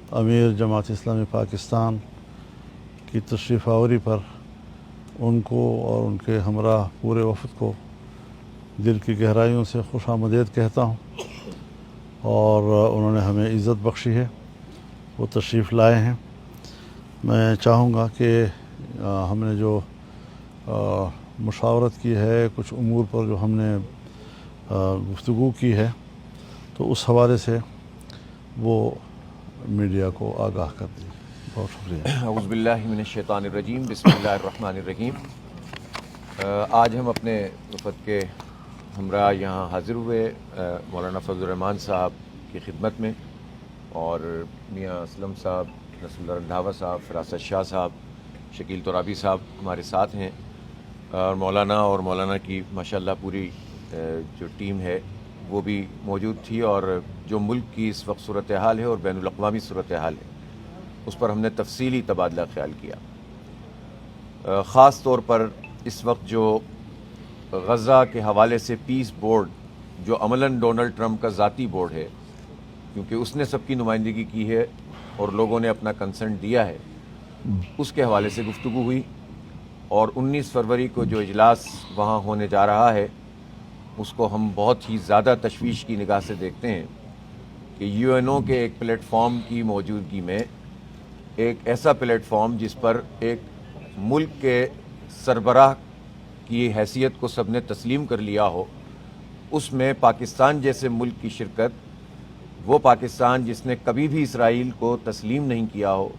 अमीर जमात इस्लामी पाकिस्तान की तशरीफ़ आवरी पर उनको और उनके हमराह पूरे वफ़द को दिल की गहराइयों से खुशामदीद कहता हूँ। और उन्होंने हमें इज़्ज़त बख्शी है, वो तशरीफ़ लाए हैं। मैं चाहूँगा कि हमने जो मुशावरत की है, कुछ उमूर पर जो हमने गुफ्तगू की है, तो उस हवाले से वो मीडिया को आगाह कर दी। बहुत शुक्रिया। औज़ु बिल्लाहि मिनश शैतानिर रजीम, बिस्मिल्लाहिर रहमानिर रहीम। आज हम अपने वफ़द के हमरा यहाँ हाज़िर हुए मौलाना फज़लुर रहमान साहब की खिदमत में, और मियाँ असलम साहब, रसूलुल्लाह रंधावा साहब, फ़रासत शाह साहब, शकील तुराबी साहब हमारे साथ हैं, और मौलाना की माशाअल्लाह पूरी जो टीम है वो भी मौजूद थी। और जो मुल्क की इस वक्त सूरत हाल है और बैनुल अक़वामी सूरत हाल है, उस पर हमने तफसीली तबादला ख्याल किया। ख़ास तौर पर इस वक्त जो गज़ा के हवाले से पीस बोर्ड, जो अमलन डोनाल्ड ट्रंप का ज़ाती बोर्ड है, क्योंकि उसने सबकी नुमाइंदगी की है और लोगों ने अपना कंसेंट दिया है, उसके हवाले से गुफ्तगू हुई। और 19 फरवरी को जो इजलास वहाँ होने जा रहा है, उसको हम बहुत ही ज़्यादा तशवीश की निगाह से देखते हैं कि यूएनओ के एक प्लेटफॉर्म की मौजूदगी में, एक ऐसा प्लेटफॉर्म जिस पर एक मुल्क के सरबराह की हैसियत को सबने तस्लीम कर लिया हो, उसमें पाकिस्तान जैसे मुल्क की शिरकत, वो पाकिस्तान जिसने कभी भी इसराइल को तस्लीम नहीं किया हो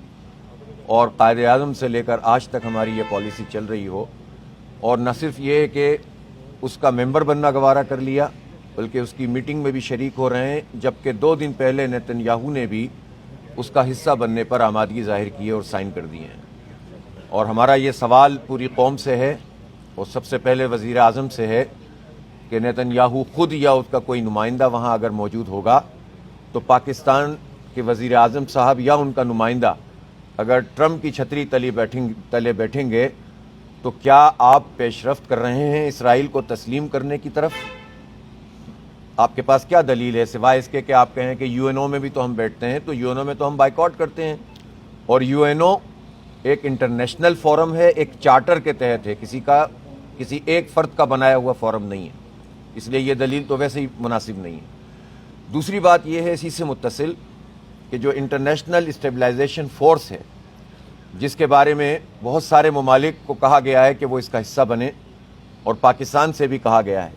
और कायदे आज़म से लेकर आज तक हमारी ये पॉलिसी चल रही हो, और न सिर्फ ये कि उसका मेंबर बनना गवारा कर लिया, बल्कि उसकी मीटिंग में भी शरीक हो रहे हैं, जबकि 2 दिन पहले नेतन्याहू ने भी उसका हिस्सा बनने पर आमादगी ज़ाहिर की है और साइन कर दिए हैं। और हमारा ये सवाल पूरी कौम से है, और सबसे पहले वज़ीर आज़म से है कि नेतन्याहू खुद या उसका कोई नुमाइंदा वहाँ अगर मौजूद होगा, तो पाकिस्तान के वज़ीर आज़म साहब या उनका नुमाइंदा अगर ट्रंप की छतरी तले बैठेंगे, तो क्या आप पेशरफ्त कर रहे हैं इसराइल को तस्लीम करने की तरफ? आपके पास क्या दलील है सिवाय इसके कि आप कहें कि यूएनओ में भी तो हम बैठते हैं, तो यूएनओ में तो हम बाइकआउट करते हैं, और यूएनओ एक इंटरनेशनल फोरम है, एक चार्टर के तहत है, किसी एक फ़र्द का बनाया हुआ फोरम नहीं है, इसलिए ये दलील तो वैसे ही मुनासिब नहीं है। दूसरी बात यह है इसी से मुत्तसिल कि जो इंटरनेशनल स्टेबलाइजेशन फोर्स है, जिसके बारे में बहुत सारे ममालिक को कहा गया है कि वो इसका हिस्सा बने, और पाकिस्तान से भी कहा गया है,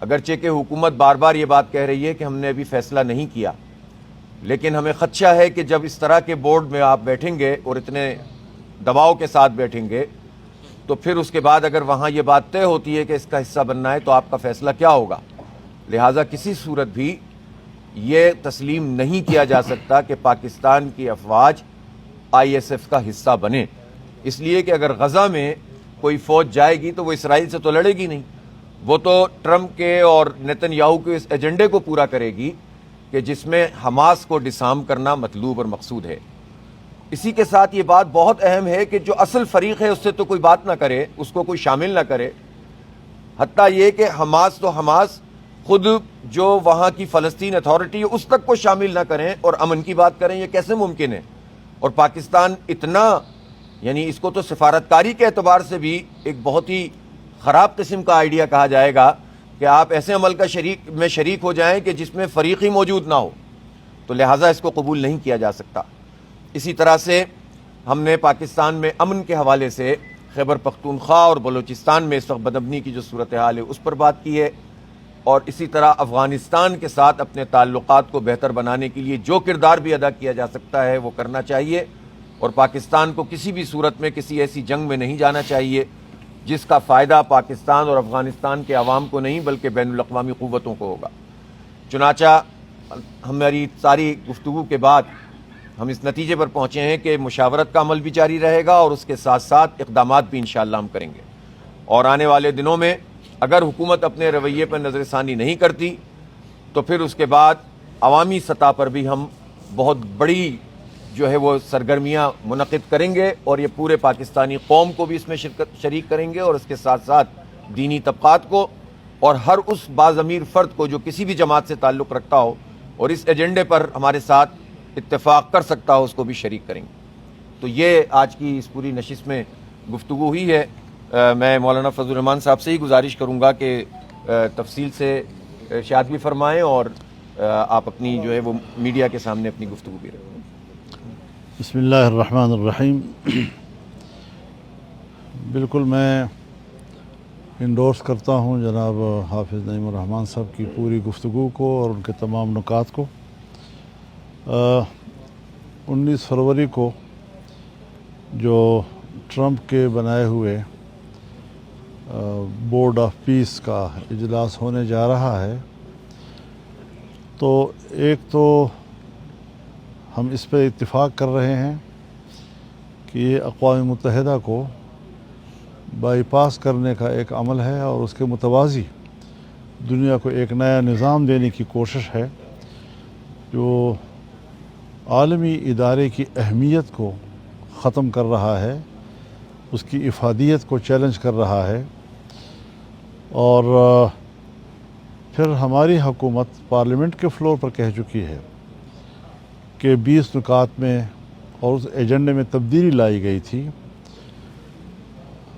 अगरचे कि हुकूमत बार बार ये बात कह रही है कि हमने अभी फ़ैसला नहीं किया, लेकिन हमें ख़दशा है कि जब इस तरह के बोर्ड में आप बैठेंगे और इतने दबाव के साथ बैठेंगे, तो फिर उसके बाद अगर वहाँ ये बात तय होती है कि इसका हिस्सा बनना है, तो आपका फ़ैसला क्या होगा? लिहाजा किसी सूरत भी ये तस्लीम नहीं किया जा सकता कि पाकिस्तान की अफवाज ISF का हिस्सा बने, इसलिए कि अगर गज़ा में कोई फ़ौज जाएगी तो वो इसराइल से तो लड़ेगी नहीं, वो तो ट्रंप के और नेतन्याहू के इस एजेंडे को पूरा करेगी कि जिसमें हमास को डिसार्म करना मतलूब और मकसूद है। इसी के साथ ये बात बहुत अहम है कि जो असल फरीक है उससे तो कोई बात ना करे, उसको कोई शामिल ना करे, हत्ता ये कि हमास तो हमास खुद जो वहाँ की फ़लस्तीन अथॉरिटी है उस तक को शामिल ना करें और अमन की बात करें, ये कैसे मुमकिन है? और पाकिस्तान इतना, यानी इसको तो सफारतकारी के एतबार से भी एक बहुत ही ख़राब किस्म का आइडिया कहा जाएगा कि आप ऐसे अमल का शरीक हो जाएं कि जिसमें फ़रीक ही मौजूद ना हो, तो लिहाजा इसको कबूल नहीं किया जा सकता। इसी तरह से हमने पाकिस्तान में अमन के हवाले से खैबर पख्तूनख्वा और बलूचिस्तान में इस वक्त बदअमनी की जो सूरत हाल है उस पर बात की है, और इसी तरह अफ़गानिस्तान के साथ अपने ताल्लुकात को बेहतर बनाने के लिए जो किरदार भी अदा किया जा सकता है वो करना चाहिए, और पाकिस्तान को किसी भी सूरत में किसी ऐसी जंग में नहीं जाना चाहिए जिसका फ़ायदा पाकिस्तान और अफ़गानिस्तान के अवाम को नहीं बल्कि बैनुल अक़वामी क़ुव्वतों को होगा। चुनाचा हमारी सारी गुफ्तगू के बाद हम इस नतीजे पर पहुँचे हैं कि मुशावरत का अमल भी जारी रहेगा और उसके साथ साथ इक़दामात भी इंशाअल्लाह हम करेंगे, और आने वाले दिनों में अगर हुकूमत अपने रवैये पर नज़रसानी नहीं करती तो फिर उसके बाद अवामी सतह पर भी हम बहुत बड़ी जो है वो सरगर्मियाँ मुनक़िद करेंगे, और ये पूरे पाकिस्तानी कौम को भी इसमें शरीक करेंगे, और इसके साथ साथ दीनी तबक़ात को और हर उस बाज़मीर फ़र्द को जो किसी भी जमात से ताल्लुक़ रखता हो और इस एजेंडे पर हमारे साथ اتفاق کر سکتا ہو اس کو بھی شریک کریں گے۔ تو یہ آج کی اس پوری نشست میں گفتگو ہوئی ہے۔ میں مولانا فضل الرحمان صاحب سے ہی گزارش کروں گا کہ تفصیل سے ارشاد بھی فرمائیں اور آپ اپنی جو ہے وہ میڈیا کے سامنے اپنی گفتگو بھی رکھیں۔ بسم اللہ الرحمن الرحیم۔ بالکل میں انڈورس کرتا ہوں جناب حافظ نعیم الرحمان صاحب کی پوری گفتگو کو اور ان کے تمام نکات کو۔ 19 فروری کو جو ٹرمپ کے بنائے ہوئے بورڈ آف پیس کا اجلاس ہونے جا رہا ہے، تو ایک تو ہم اس پہ اتفاق کر رہے ہیں کہ یہ اقوام متحدہ کو بائی پاس کرنے کا ایک عمل ہے اور اس کے متوازی دنیا کو ایک نیا نظام دینے کی کوشش ہے جو عالمی ادارے کی اہمیت کو ختم کر رہا ہے، اس کی افادیت کو چیلنج کر رہا ہے۔ اور پھر ہماری حکومت پارلیمنٹ کے فلور پر کہہ چکی ہے کہ 20 نکات میں اور اس ایجنڈے میں تبدیلی لائی گئی تھی۔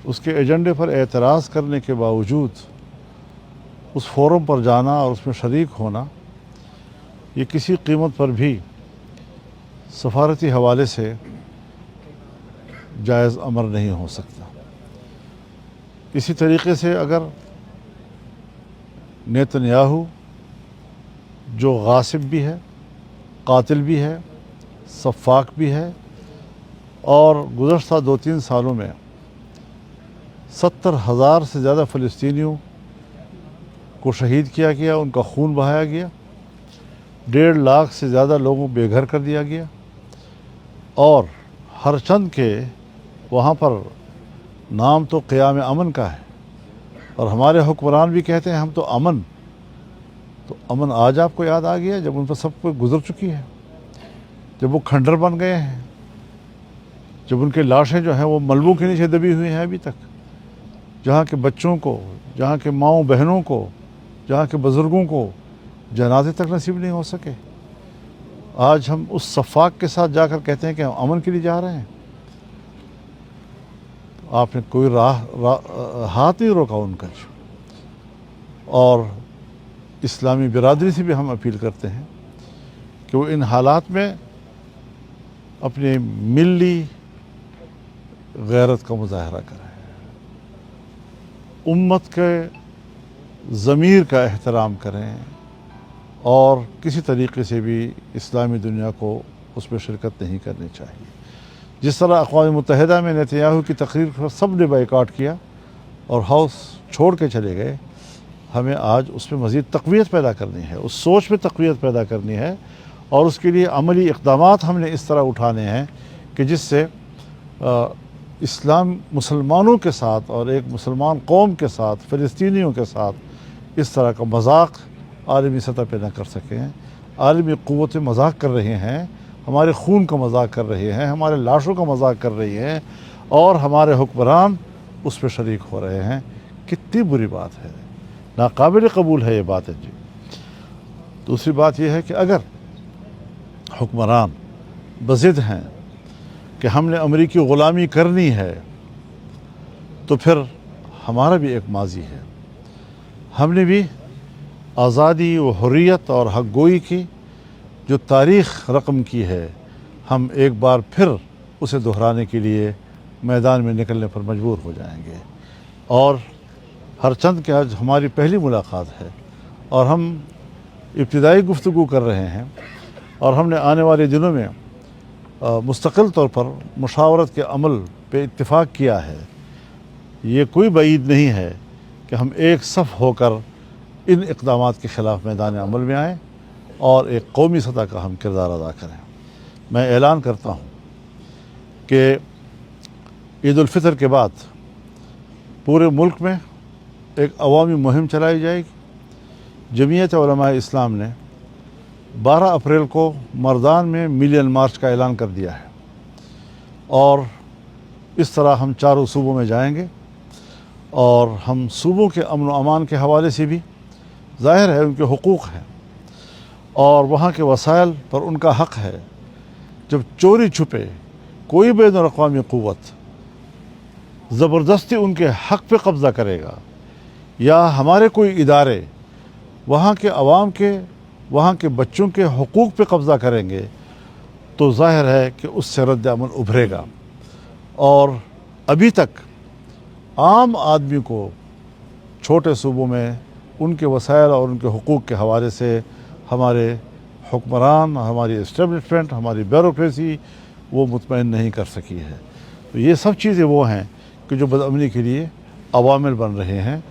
اس کے ایجنڈے پر اعتراض کرنے کے باوجود اس فورم پر جانا اور اس میں شریک ہونا، یہ کسی قیمت پر بھی سفارتی حوالے سے جائز امر نہیں ہو سکتا۔ اسی طریقے سے اگر نیتنیاہو جو غاصب بھی ہے، قاتل بھی ہے، سفاک بھی ہے اور گزشتہ 2-3 سالوں میں 70,000 سے زیادہ فلسطینیوں کو شہید کیا گیا، ان کا خون بہایا گیا، 1.5 لاکھ سے زیادہ لوگوں بے گھر کر دیا گیا، اور ہر چند کے وہاں پر نام تو قیام امن کا ہے اور ہمارے حکمران بھی کہتے ہیں ہم تو امن آج آپ کو یاد آ گیا جب ان پر سب کو گزر چکی ہے، جب وہ کھنڈر بن گئے ہیں، جب ان کے لاشیں جو ہیں وہ ملبوں کے نیچے دبی ہوئی ہیں ابھی تک، جہاں کے بچوں کو، جہاں کے ماؤں بہنوں کو، جہاں کے بزرگوں کو جنازے تک نصیب نہیں ہو سکے۔ آج ہم اس سفاک کے ساتھ جا کر کہتے ہیں کہ ہم امن کے لیے جا رہے ہیں۔ آپ نے کوئی ہاتھ نہیں روکا ان کا۔ اور اسلامی برادری سے بھی ہم اپیل کرتے ہیں کہ وہ ان حالات میں اپنی ملی غیرت کا مظاہرہ کریں، امت کے ضمیر کا احترام کریں اور کسی طریقے سے بھی اسلامی دنیا کو اس میں شرکت نہیں کرنی چاہیے۔ جس طرح اقوام متحدہ میں نیتنیاہو کی تقریر پر سب نے بائیکاٹ کیا اور ہاؤس چھوڑ کے چلے گئے، ہمیں آج اس میں مزید تقویت پیدا کرنی ہے، اس سوچ میں تقویت پیدا کرنی ہے اور اس کے لیے عملی اقدامات ہم نے اس طرح اٹھانے ہیں کہ جس سے اسلام مسلمانوں کے ساتھ اور ایک مسلمان قوم کے ساتھ، فلسطینیوں کے ساتھ اس طرح کا مذاق عالمی سطح پہ نہ کر سکیں۔ عالمی قوتیں مذاق کر رہے ہیں، ہمارے خون کا مذاق کر رہے ہیں، ہمارے لاشوں کا مذاق کر رہی ہیں اور ہمارے حکمران اس پہ شریک ہو رہے ہیں۔ کتنی بری بات ہے، ناقابل قبول ہے یہ بات ہے جی۔ دوسری بات یہ ہے کہ اگر حکمران بضد ہیں کہ ہم نے امریکی غلامی کرنی ہے تو پھر ہمارا بھی ایک ماضی ہے، ہم نے بھی آزادی و حریت اور حق گوئی کی جو تاریخ رقم کی ہے، ہم ایک بار پھر اسے دہرانے کے لیے میدان میں نکلنے پر مجبور ہو جائیں گے۔ اور ہر چند کے آج ہماری پہلی ملاقات ہے اور ہم ابتدائی گفتگو کر رہے ہیں اور ہم نے آنے والے دنوں میں مستقل طور پر مشاورت کے عمل پہ اتفاق کیا ہے۔ یہ کوئی بعید نہیں ہے کہ ہم ایک صف ہو کر ان اقدامات کے خلاف میدان عمل میں آئیں اور ایک قومی سطح کا ہم کردار ادا کریں۔ میں اعلان کرتا ہوں کہ عید الفطر کے بعد پورے ملک میں ایک عوامی مہم چلائی جائے گی۔ جمعیت علماء اسلام نے 12 اپریل کو مردان میں ملین مارچ کا اعلان کر دیا ہے اور اس طرح ہم چاروں صوبوں میں جائیں گے اور ہم صوبوں کے امن و امان کے حوالے سے بھی ظاہر ہے ان کے حقوق ہیں اور وہاں کے وسائل پر ان کا حق ہے जब चोरी छुपे कोई बैनुल-अक़वामी क़ुव्वत ज़बरदस्ती उनके हक़ पे कब्ज़ा करेगा या हमारे कोई इदारे वहाँ के अवाम के, वहाँ के बच्चों के हुकूक पे कब्ज़ा करेंगे, तो ज़ाहिर है कि उससे रद्द अमल उभरेगा। और अभी तक आम आदमी को छोटे सूबों में उनके वसाइल और उनके हुकूक के हवाले से हमारे हुक्मरान, हमारी इस्टेब्लिशमेंट, हमारी ब्यूरोक्रेसी वो मुतमईन नहीं कर सकी है। तो ये सब चीज़ें वो हैं कि जो बदअमनी के लिए अवामिल बन रहे हैं।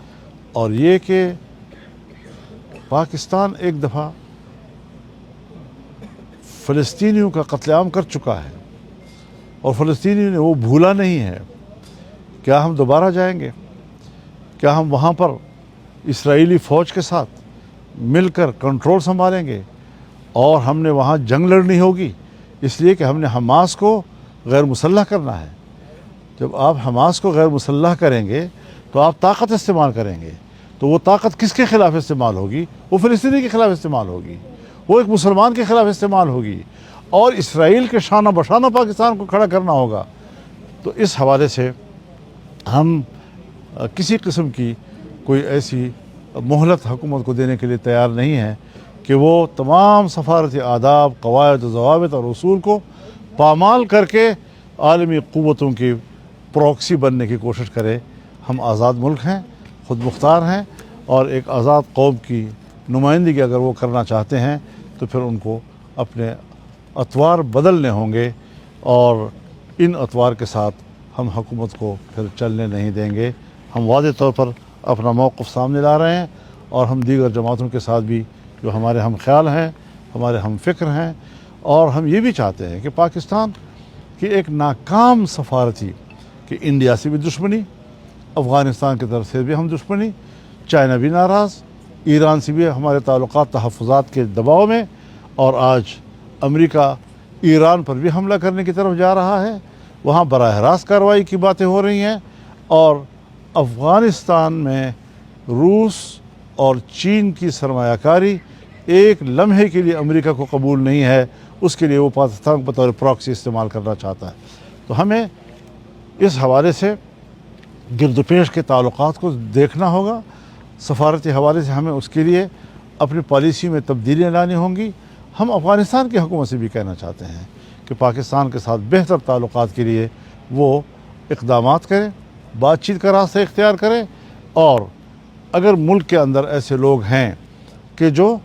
और ये कि पाकिस्तान एक दफ़ा फ़लस्तीनियों का कत्लेआम कर चुका है और फ़लस्तीनियों ने वो भूला नहीं है। क्या हम दोबारा जाएंगे? क्या हम वहाँ पर इस्राएली फ़ौज के साथ मिलकर कंट्रोल संभालेंगे? और हमने वहाँ जंग लड़नी होगी, इसलिए कि हमने हमास को गैर मुसल्लह करना है। जब आप हमास को गैर मुसल्लह करेंगे तो आप ताकत इस्तेमाल करेंगे, तो वो ताकत किसके ख़िलाफ़ इस्तेमाल होगी? वो फ़लस्तीनी के ख़िलाफ़ इस्तेमाल होगी, वो एक मुसलमान के ख़िलाफ़ इस्तेमाल होगी और इसराइल के शाना बशाना पाकिस्तान को खड़ा करना होगा। तो इस हवाले से हम किसी किस्म की कोई ऐसी मोहलत हुकूमत को देने के लिए तैयार नहीं है कि वो तमाम सफारती आदाब, कवायद, ज़वाबित और उसूल को पामाल करके आलमी क़ुव्वतों की प्रॉक्सी बनने की कोशिश करे। हम आज़ाद मुल्क हैं, ख़ुद मुख्तार हैं और एक आज़ाद कौम की नुमाइंदगी अगर वो करना चाहते हैं तो फिर उनको अपने अतवार बदलने होंगे और इन अतवार के साथ हम हुकूमत को फिर चलने नहीं देंगे। हम वाज़ेह तौर पर अपना मौक़िफ़ सामने ला रहे हैं और हम दीगर जमातों के साथ भी जो हमारे हम ख्याल हैं, हमारे हम फ़िक्र हैं, और हम ये भी चाहते हैं कि पाकिस्तान की एक नाकाम सफारती कि इंडिया से भी दुश्मनी, अफ़गानिस्तान की तरफ से भी हम दुश्मनी, चाइना भी नाराज़, ईरान से भी हमारे ताल्लुकात तहफ़्फ़ुज़ात के दबाव में, और आज अमेरिका ईरान पर भी हमला करने की तरफ जा रहा है। वहाँ बराह रास्त कार्रवाई की बातें हो रही हैं और अफ़गानिस्तान में रूस और चीन की सरमायाकारी एक लम्हे के लिए अमेरिका को कबूल नहीं है, उसके लिए वो पाकिस्तान को बतौर प्रॉक्सी इस्तेमाल करना चाहता है। तो हमें इस हवाले से गिरदपेश के ताल्लुकात को देखना होगा। सफारती हवाले से हमें उसके लिए अपनी पॉलिसी में तब्दीलियाँ लानी होंगी। हम अफ़गानिस्तान की हुकूमत से भी कहना चाहते हैं कि पाकिस्तान के साथ बेहतर ताल्लुकात के लिए वो इक़दामात करें, बातचीत का रास्ता इख्तियार करें, और अगर मुल्क के अंदर ऐसे लोग हैं कि जो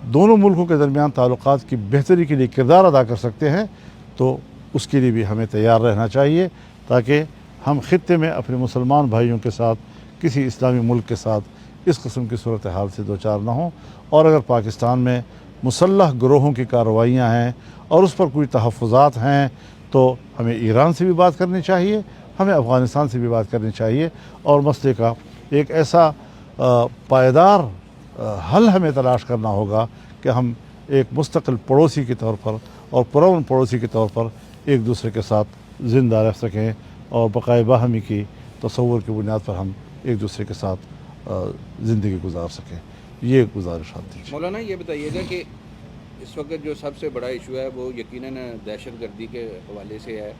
दोनों मुल्कों के दरमियान ताल्लुकात की बेहतरी के लिए किरदार अदा कर सकते हैं, तो उसके लिए भी हमें तैयार रहना चाहिए, ताकि हम ख़ित्ते में अपने मुसलमान भाइयों के साथ किसी इस्लामी मुल्क के साथ इस किस्म की सूरत हाल से दो चार ना हों। और अगर पाकिस्तान में मुसल्लह गिरोहों की कार्रवाइयाँ हैं और उस पर कोई तहफ़्फ़ुज़ात हैं, तो हमें ईरान से भी बात करनी चाहिए, हमें अफ़गानिस्तान से भी बात करनी चाहिए, और मसले का एक ऐसा पायदार हल हमें तलाश करना होगा कि हम एक मुस्तकिल पड़ोसी के तौर पर और पुरअमन पड़ोसी के तौर पर एक दूसरे के साथ ज़िंदा रह सकें और बक़ाए बाहमी की तसव्वुर की बुनियाद पर हम एक दूसरे के साथ ज़िंदगी गुजार सकें। ये गुजारिश आती है। मौलाना ये बताइएगा कि इस वक्त जो सबसे बड़ा इशू है वो यकीनन दहशतगर्दी के हवाले से है।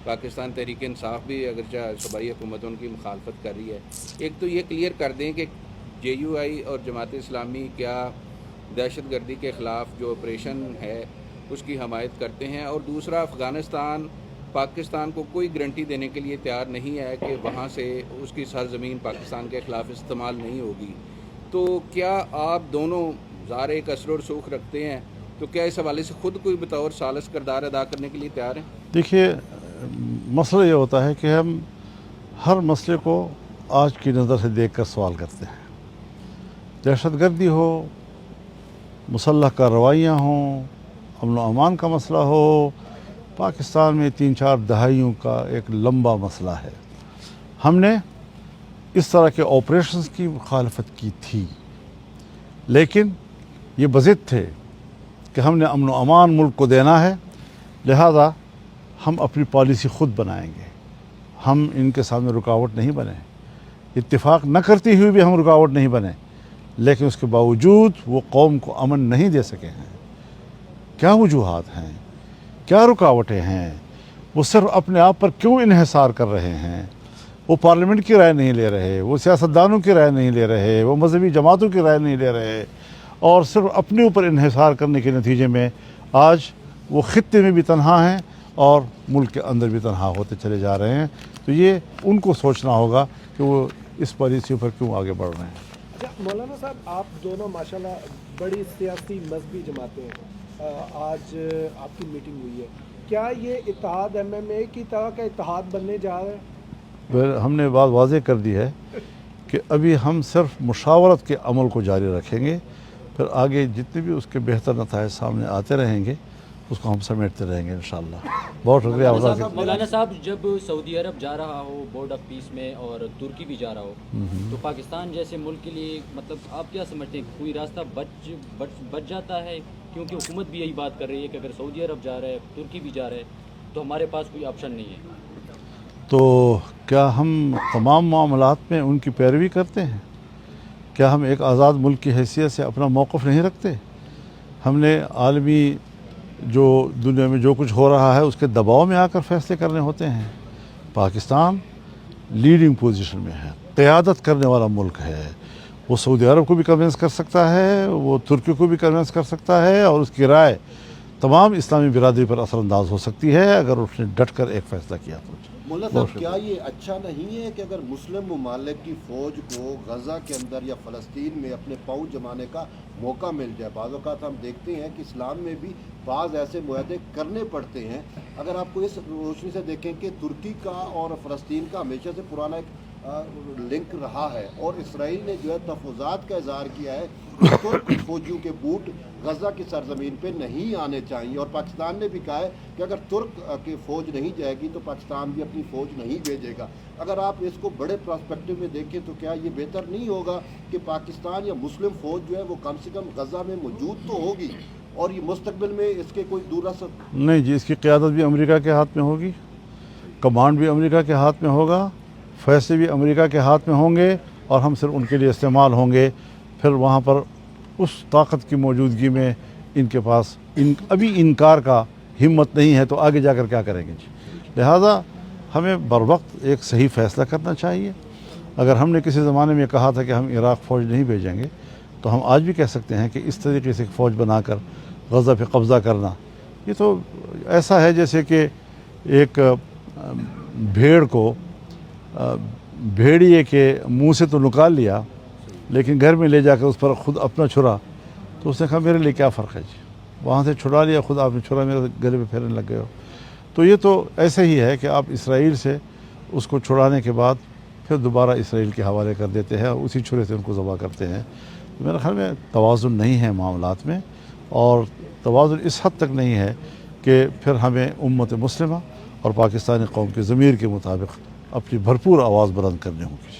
पाकिस्तान तहरीक इंसाफ भी अगरचा सूबाई हुकूमत उनकी मुखालफत कर रही है। एक तो ये क्लियर कर दें कि JUI और जमात इस्लामी क्या दहशतगर्दी के ख़िलाफ़ जो ऑपरेशन है उसकी हमायत करते हैं, और दूसरा अफ़गानिस्तान पाकिस्तान को कोई गारंटी देने के लिए तैयार नहीं है कि वहाँ से उसकी सरज़मीन पाकिस्तान के ख़िलाफ़ इस्तेमाल नहीं होगी। तो क्या आप दोनों ज़ाहिर एक असर और सूख रखते हैं, तो क्या इस हवाले से ख़ुद कोई बतौर सालिस किरदार अदा करने के लिए तैयार हैं? देखिए, मसला ये होता है कि हम हर मसले को आज की नज़र से देख कर सवाल करते हैं। दहशतगर्दी हो, मुसल्लह कार्रवाइयाँ हों, अमन व अमान का मसला हो, पाकिस्तान में 3-4 दहाइयों का एक लंबा मसला है। हमने इस तरह के ऑपरेशंस की मुखालफत की थी, लेकिन ये बज़िद थे कि हमने अमन व अमान मुल्क को देना है, लिहाजा हम अपनी पॉलिसी ख़ुद बनाएंगे, हम इनके सामने रुकावट नहीं बने, इत्तेफाक न करती हुई भी हम रुकावट नहीं बने, लेकिन उसके बावजूद वो कौम को अमन नहीं दे सके हैं। क्या वजूहात हैं, क्या रुकावटें हैं, वो सिर्फ अपने आप पर क्यों इन्हिसार कर रहे हैं। वो पार्लियामेंट की राय नहीं ले रहे, वो सियासतदानों की राय नहीं ले रहे, वो मजहबी जमातों की राय नहीं ले रहे, और सिर्फ अपने ऊपर इन्हिसार करने के नतीजे में आज वो खित्ते में भी तन्हा हैं और मुल्क के अंदर भी तन्हा होते चले जा रहे हैं। तो ये उनको सोचना होगा कि वो इस पॉलिसी पर क्यों आगे बढ़ रहे हैं। अच्छा मौलाना साहब, आप दोनों माशाल्लाह बड़ी सियासी मजहबी जमातें हैं, आज आपकी मीटिंग हुई है, क्या ये इत्तेहाद MMA की तरह का इत्तेहाद बनने जा रहा है? हमने बात वाज़ेह कर दी है कि अभी हम सिर्फ मुशावरत के अमल को जारी रखेंगे, फिर आगे जितने भी उसके बेहतर नताइज सामने आते रहेंगे उसको हम समेटते रहेंगे इंशाअल्लाह। बहुत शुक्रिया। मौलाना साहब, जब सऊदी अरब जा रहा हो बोर्ड ऑफ पीस में और तुर्की भी जा रहा हो, तो पाकिस्तान जैसे मुल्क के लिए मतलब आप क्या समझते हैं, कोई रास्ता बच जाता है? क्योंकि हुकूमत भी यही बात कर रही है कि अगर सऊदी अरब जा रहा है, तुर्की भी जा रहा है, तो हमारे पास कोई ऑप्शन नहीं है। तो क्या हम तमाम मामलात में उनकी पैरवी करते हैं? क्या हम एक आज़ाद मुल्क की हैसियत से अपना मौक़िफ़ नहीं रखते? हमने आलमी जो दुनिया में जो कुछ हो रहा है उसके दबाव में आकर फैसले करने होते हैं। पाकिस्तान लीडिंग पोजीशन में है, क़यादत करने वाला मुल्क है। वो सऊदी अरब को भी कन्विंस कर सकता है, वो तुर्की को भी कन्विंस कर सकता है, और उसकी राय तमाम इस्लामी बिरादरी पर असरअंदाज हो सकती है अगर उसने डट कर एक फ़ैसला किया तो। मुल्ला साहब, क्या ये अच्छा नहीं है कि अगर मुस्लिम ममालिक की फ़ौज को गज़ा के अंदर या फ़लस्तीन में अपने पाँव जमाने का मौका मिल जाए? बाज़ औक़ात हम देखते हैं कि इस्लाम में भी बाज़ ऐसे मुआहदे करने पड़ते हैं। अगर आपको इस रोशनी से देखें कि तुर्की का और फ़लस्तीन का हमेशा से पुराना एक लिंक रहा है, और इसराइल ने जो है तहफ़्फ़ुज़ात का इज़हार किया है कि तुर्क फ़ौजियों के बूट गज़ा की सरजमीन पे नहीं आने चाहिए, और पाकिस्तान ने भी कहा है कि अगर तुर्क की फ़ौज नहीं जाएगी तो पाकिस्तान भी अपनी फ़ौज नहीं भेजेगा। अगर आप इसको बड़े पर्सपेक्टिव में देखें तो क्या ये बेहतर नहीं होगा कि पाकिस्तान या मुस्लिम फ़ौज जो है वो कम से कम गज़ा में मौजूद तो होगी, और ये मुस्तकबिल में इसके कोई दूरअसर नहीं जी, इसकी क़यादत भी अमेरिका के हाथ में होगी, कमांड भी अमेरिका के हाथ में होगा, फैसले भी अमेरिका के हाथ में होंगे, और हम सिर्फ उनके लिए इस्तेमाल होंगे। फिर वहाँ पर उस ताकत की मौजूदगी में इनके पास अभी इनकार का हिम्मत नहीं है, तो आगे जाकर क्या करेंगे जी। लिहाजा हमें बर वक्त एक सही फ़ैसला करना चाहिए। अगर हमने किसी ज़माने में कहा था कि हम इराक़ फ़ौज नहीं भेजेंगे, तो हम आज भी कह सकते हैं कि इस तरीके से फ़ौज बनाकर गज़ा पे कब्ज़ा करना, ये तो ऐसा है जैसे कि एक भेड़ को भेड़िए के मुंह से तो निकाल लिया, लेकिन घर में ले जाकर उस पर ख़ुद अपना छुरा, तो उसने कहा मेरे लिए क्या फ़र्क है जी, वहाँ से छुड़ा लिया, ख़ुद आपने छुरा मेरे गले में फेरने लग गए हो। तो ये तो ऐसे ही है कि आप इसराइल से उसको छुड़ाने के बाद फिर दोबारा इसराइल के हवाले कर देते हैं और उसी छुरे से उनको ज़बह करते हैं। तो मेरे ख्याल में तवाज़ुन नहीं है मामलात में, और तवाज़ुन इस हद तक नहीं है कि फिर हमें उम्मत मुस्लिमा और पाकिस्तानी कौम के ज़मीर के मुताबिक अपनी भरपूर आवाज़ बुलंद करनी होगी।